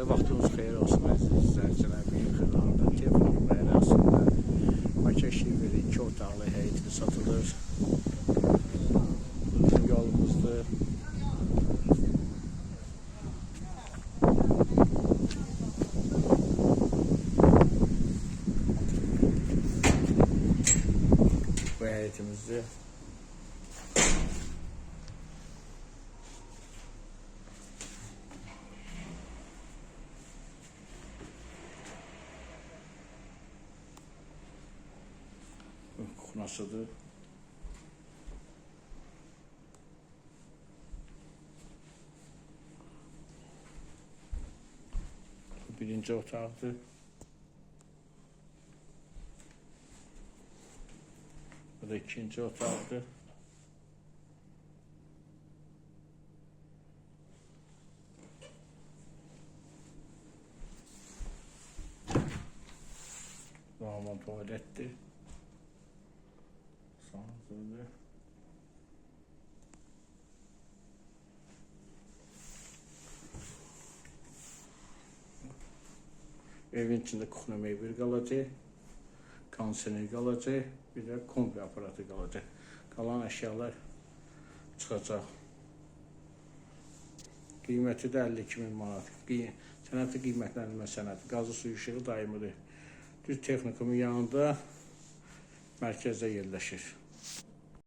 Vaxtınız xeyir olsun əziz izləyicilər. Benim xidmətdə Texnik məhəlləsində Bakı Şiveri 2 otaqlı həyətli satılır. Uzun yolumuzdur. Bu həyətimizdir. Kuxnasıdır. Bu birinci otaqdır. Bu da ikinci otaqdır. Normal tuvaletdir. Sanatörlü. Evin içinde kuxna mebel qalacaq, kondisioner qalacaq, bir də kombi aparatı qalacaq. Qalan əşyalar çıxacaq. Qiyməti də 52.000 manat. Sənəti qiymətləndirmə sənədi. Qazı suyu işığı daimidir. Düz texnikumun yanında mərkəzdə yerləşir.